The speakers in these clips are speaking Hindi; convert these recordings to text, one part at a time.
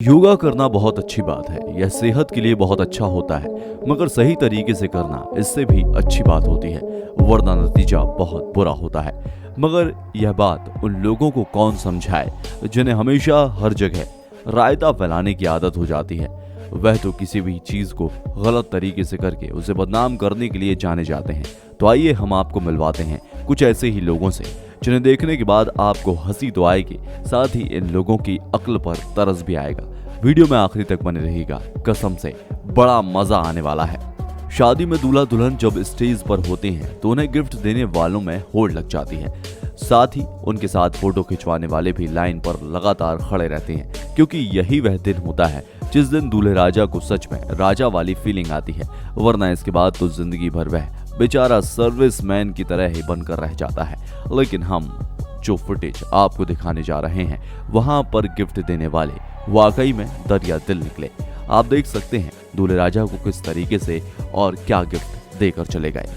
योगा करना बहुत अच्छी बात है। यह सेहत के लिए बहुत अच्छा होता है, मगर सही तरीके से करना इससे भी अच्छी बात होती है, वरना नतीजा बहुत बुरा होता है। मगर यह बात उन लोगों को कौन समझाए जिन्हें हमेशा हर जगह रायता फैलाने की आदत हो जाती है। वह तो किसी भी चीज को गलत तरीके से करके उसे बदनाम करने के लिए जाने जाते हैं। तो आइए हम आपको मिलवाते हैं कुछ ऐसे ही लोगों से जिन्हें देखने के बाद आपको हंसी तो आएगी, साथ ही इन लोगों की अक्ल पर तरस भी आएगा। वीडियो में आखिरी तक बने रहिएगा, कसम से बड़ा मजा आने वाला है। शादी में दूल्हा दुल्हन जब स्टेज पर होते हैं तो उन्हें गिफ्ट देने वालों में होड़ लग जाती है। साथ ही उनके साथ फोटो खिंचवाने वाले भी लाइन पर लगातार खड़े रहते हैं, क्योंकि यही वह दिन होता है जिस दिन दूल्हे राजा को सच में राजा वाली फीलिंग आती है, वरना इसके बाद तो जिंदगी भर वह बेचारा सर्विसमैन की तरह ही बनकर रह जाता है। लेकिन हम जो फुटेज आपको दिखाने जा रहे हैं वहां पर गिफ्ट देने वाले वाकई में दरिया दिल निकले। आप देख सकते हैं दूल्हे राजा को किस तरीके से और क्या गिफ्ट देकर चले गए।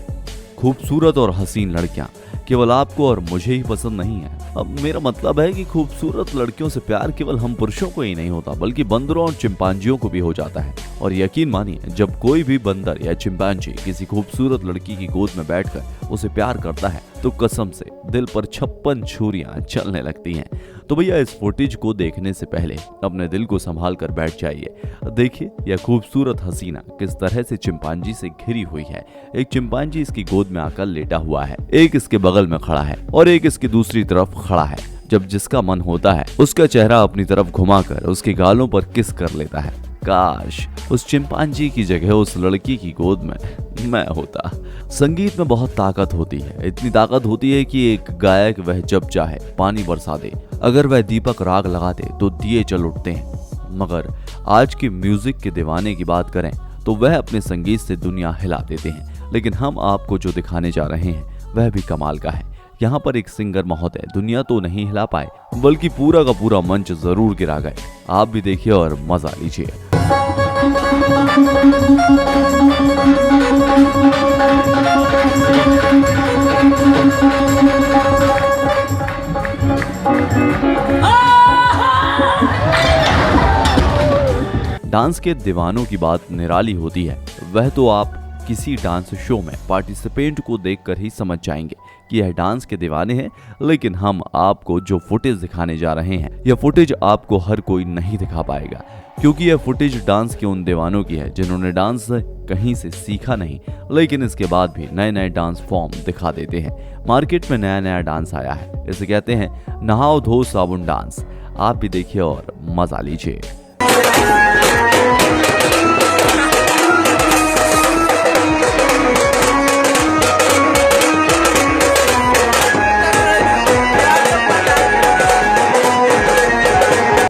खूबसूरत और हसीन लड़कियां केवल आपको और मुझे ही पसंद नहीं है। अब मेरा मतलब है कि खूबसूरत लड़कियों से प्यार केवल हम पुरुषों को ही नहीं होता, बल्कि बंदरों और चिंपांजियों को भी हो जाता है। और यकीन मानिए, जब कोई भी बंदर या चिंपांजी किसी खूबसूरत लड़की की गोद में बैठकर उसे प्यार करता है तो कसम से दिल पर 56 छुरियां चलने लगती हैं। तो भैया, इस फुटेज को देखने से पहले अपने दिल को संभाल कर बैठ जाइए। देखिए यह खूबसूरत हसीना किस तरह से चिंपांजी से घिरी हुई है। एक चिंपांजी इसकी गोद में आकर लेटा हुआ है, एक इसके बगल में खड़ा है और एक इसकी दूसरी तरफ खड़ा है। जब जिसका मन होता है उसका चेहरा अपनी तरफ घुमाकर उसके गालों पर किस कर लेता है। काश उस चिंपांजी की जगह उस लड़की की गोद में मैं होता। संगीत में बहुत ताकत होती है, इतनी ताकत होती है कि एक गायक वह जब चाहे पानी बरसा दे। अगर वह दीपक राग लगा दे तो दिए जल उठते हैं। मगर आज के म्यूजिक के दीवाने की बात करें तो वह अपने संगीत से दुनिया हिला देते हैं। लेकिन हम आपको जो दिखाने जा रहे हैं वह भी कमाल का है। यहाँ पर एक सिंगर महोदय दुनिया तो नहीं हिला पाए, बल्कि पूरा का पूरा मंच जरूर गिरा गए। आप भी देखिए और मजा लीजिए। डांस के दीवानों की बात निराली होती है। वह तो आप किसी डांस शो में पार्टिसिपेंट को देखकर ही समझ जाएंगे कि यह डांस के दीवाने हैं। लेकिन हम आपको जो फुटेज दिखाने जा रहे हैं, यह फुटेज आपको हर कोई नहीं दिखा पाएगा, क्योंकि यह फुटेज डांस के उन दीवानों की है जिन्होंने डांस कहीं से सीखा नहीं, लेकिन इसके बाद भी नए नए डांस फॉर्म दिखा देते हैं। मार्केट में नया नया डांस आया है, इसे कहते हैं नहाओ धो साबुन डांस। आप भी देखिए और मजा लीजिए।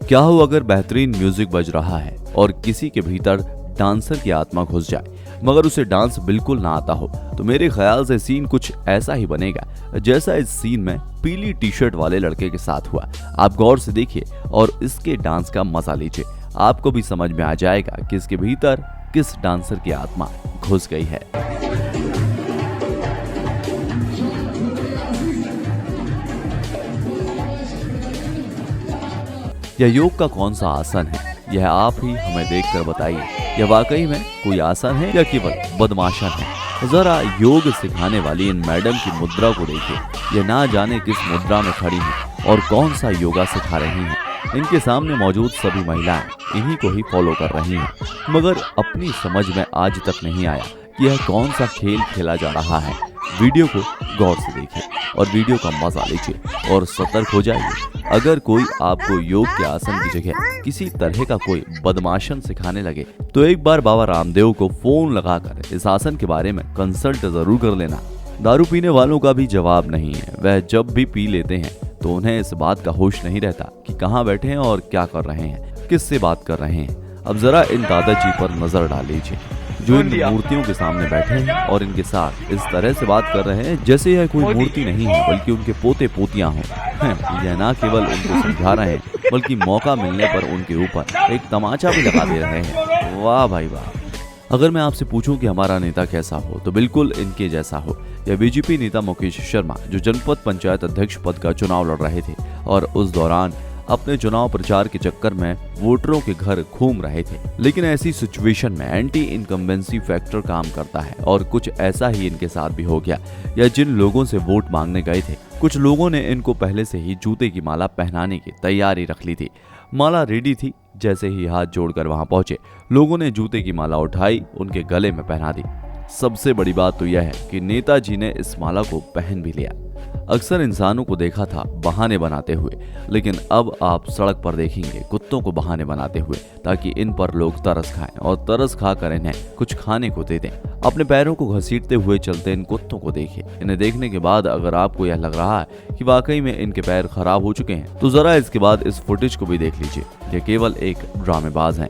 क्या हो अगर बेहतरीन म्यूजिक बज रहा है और किसी के भीतर डांसर की आत्मा घुस जाए, मगर उसे डांस बिल्कुल ना आता हो। तो मेरे ख्याल से सीन कुछ ऐसा ही बनेगा जैसा इस सीन में पीली टी शर्ट वाले लड़के के साथ हुआ। आप गौर से देखिए और इसके डांस का मजा लीजिए। आपको भी समझ में आ जाएगा कि इसके भीतर किस डांसर की आत्मा घुस गई है। यह योग का कौन सा आसन है, यह आप ही हमें देखकर बताइए। यह वाकई में कोई आसन है या केवल बदमाशन है? जरा योग सिखाने वाली इन मैडम की मुद्रा को देखिए। यह ना जाने किस मुद्रा में खड़ी है और कौन सा योगा सिखा रही हैं। इनके सामने मौजूद सभी महिलाएं इन्हीं को ही फॉलो कर रही हैं, मगर अपनी समझ में आज तक नहीं आया कि यह कौन सा खेल खेला जा रहा है। वीडियो को गौर से देखिए और वीडियो का मजा लीजिए और सतर्क हो जाइए। अगर कोई आपको योग के आसन की जगह किसी तरह का कोई बदमाशन सिखाने लगे तो एक बार बाबा रामदेव को फोन लगाकर इस आसन के बारे में कंसल्ट जरूर कर लेना। दारू पीने वालों का भी जवाब नहीं है। वह जब भी पी लेते हैं तो उन्हें इस बात का होश नहीं रहता कि कहाँ बैठे हैं और क्या कर रहे हैं, किससे बात कर रहे हैं। अब जरा इन दादाजी पर नजर डाल लीजिए जो इन मूर्तियों के सामने बैठे हैं और इनके साथ इस तरह से बात कर रहे हैं जैसे यह कोई मूर्ति नहीं है, बल्कि उनके पोते पोतियां हों। यह ना केवल उनको समझा रहे हैं, बल्कि मौका मिलने पर उनके ऊपर एक तमाचा भी लगा दे रहे हैं। वाह भाई वाह। अगर मैं आपसे पूछूं कि हमारा नेता कैसा हो तो बिल्कुल इनके जैसा हो। यह बीजेपी नेता मुकेश शर्मा जो जनपद पंचायत अध्यक्ष पद का चुनाव लड़ रहे थे और उस दौरान अपने चुनाव प्रचार के चक्कर में वोटरों के घर घूम रहे थे। लेकिन ऐसी सिचुएशन में एंटी इनकम्बेंसी फैक्टर काम करता है और कुछ ऐसा ही इनके साथ भी हो गया। या जिन लोगों से वोट मांगने गए थे, कुछ लोगों ने इनको पहले से ही जूते की माला पहनाने की तैयारी रख ली थी। माला रेडी थी। जैसे ही हाथ जोड़कर वहां पहुंचे, लोगों ने जूते की माला उठाई, उनके गले में पहना दी। सबसे बड़ी बात तो यह है कि नेताजी ने इस माला को पहन भी लिया। अक्सर इंसानों को देखा था बहाने बनाते हुए, लेकिन अब आप सड़क पर देखेंगे कुत्तों को बहाने बनाते हुए, ताकि इन पर लोग तरस खाएं और तरस खाकर इन्हें कुछ खाने को दे दें। अपने पैरों को घसीटते हुए चलते इन कुत्तों को देखिए। इन्हें देखने के बाद अगर आपको यह लग रहा है कि वाकई में इनके पैर खराब हो चुके हैं, तो जरा इसके बाद इस फुटेज को भी देख लीजिए। ये केवल एक ड्रामेबाज हैं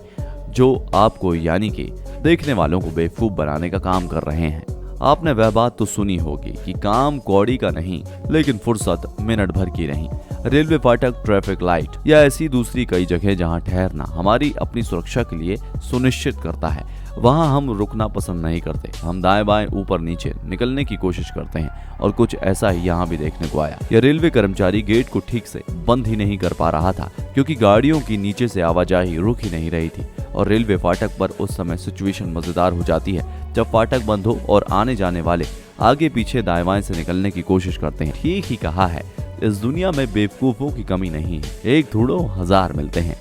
जो आपको यानी कि देखने वालों को बेवकूफ बनाने का काम कर रहे हैं। आपने वह बात तो सुनी होगी कि काम कौड़ी का नहीं, लेकिन फुर्सत मिनट भर की नहीं। रेलवे फाटक, ट्रैफिक लाइट या ऐसी दूसरी कई जगह जहां ठहरना हमारी अपनी सुरक्षा के लिए सुनिश्चित करता है, वहां हम रुकना पसंद नहीं करते। हम दाएं बाएं ऊपर नीचे निकलने की कोशिश करते हैं और कुछ ऐसा ही यहाँ भी देखने को आया। यह रेलवे कर्मचारी गेट को ठीक से बंद ही नहीं कर पा रहा था, क्योंकि गाड़ियों की नीचे से आवाजाही रुक ही नहीं रही थी। और रेलवे फाटक पर उस समय सिचुएशन मजेदार हो जाती है जब फाटक बंद हो और आने जाने वाले आगे पीछे दाएं बाएं से निकलने की कोशिश करते हैं। ठीक ही कहा है, इस दुनिया में बेवकूफों की कमी नहीं है, एक ढूंढो हजार मिलते हैं।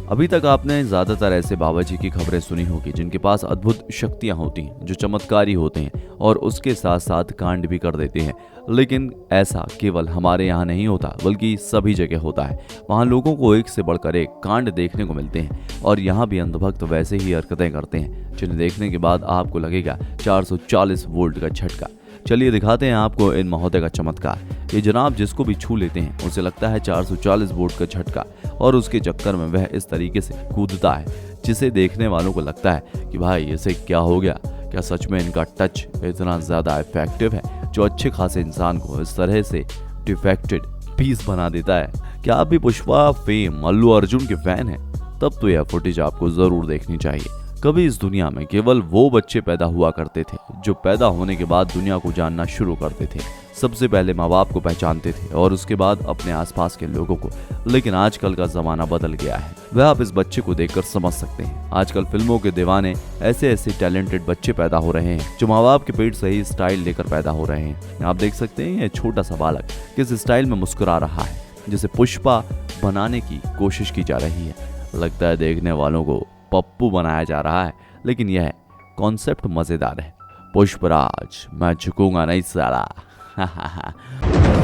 अभी तक आपने ज्यादातर ऐसे बाबाजी की खबरें सुनी होगी जिनके पास अद्भुत शक्तियां होती हैं, जो चमत्कारी होते हैं और उसके साथ साथ कांड भी कर देते हैं। लेकिन ऐसा केवल हमारे यहाँ नहीं होता, बल्कि सभी जगह होता है। वहाँ लोगों को एक से बढ़कर एक कांड देखने को मिलते हैं और यहाँ भी अंधभक्त वैसे ही हरकतें करते हैं जिन्हें देखने के बाद आपको लगेगा 440 वोल्ट का झटका। चलिए दिखाते हैं आपको इन महोदय का चमत्कार। ये जनाब जिसको भी छू लेते हैं उसे लगता है 440 वोल्ट का झटका, और उसके चक्कर में वह इस तरीके से कूदता है जिसे देखने वालों को लगता है कि भाई इसे क्या हो गया। क्या सच में इनका टच इतना ज्यादा इफेक्टिव है जो अच्छे खासे इंसान को इस तरह से डिफेक्टेड पीस बना देता है? क्या आप भी पुष्पा फेम अल्लू अर्जुन के फैन हैं? तब तो यह फुटेज आपको जरूर देखनी चाहिए। कभी इस दुनिया में केवल वो बच्चे पैदा हुआ करते थे जो पैदा होने के बाद दुनिया को जानना शुरू करते थे। सबसे पहले माँ बाप को पहचानते थे और उसके बाद अपने आसपास के लोगों को। लेकिन आजकल का जमाना बदल गया है, वह आप इस बच्चे को देखकर समझ सकते हैं। आजकल फिल्मों के दीवाने ऐसे ऐसे टैलेंटेड बच्चे पैदा हो रहे हैं जो माँ बाप के पेट से ही स्टाइल लेकर पैदा हो रहे हैं। आप देख सकते हैं ये छोटा सा बालक किस स्टाइल में मुस्कुरा रहा है, जिसे पुष्पा बनाने की कोशिश की जा रही है। लगता है देखने वालों को पप्पू बनाया जा रहा है, लेकिन यह कॉन्सेप्ट मजेदार है। पुष्पराज, मैं झुकूंगा नहीं साला।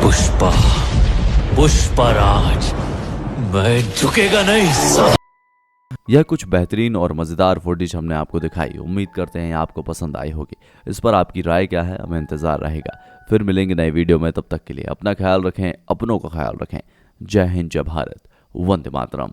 पुष्पा, पुष्पराज, मैं झुकेगा नहीं साला। यह कुछ बेहतरीन और मजेदार फुटेज हमने आपको दिखाई। उम्मीद करते हैं आपको पसंद आई होगी। इस पर आपकी राय क्या है, हमें इंतजार रहेगा। फिर मिलेंगे नए वीडियो में, तब तक के लिए अपना ख्याल रखें, अपनों का ख्याल रखें। जय हिंद, जय भारत, वंदे मातरम।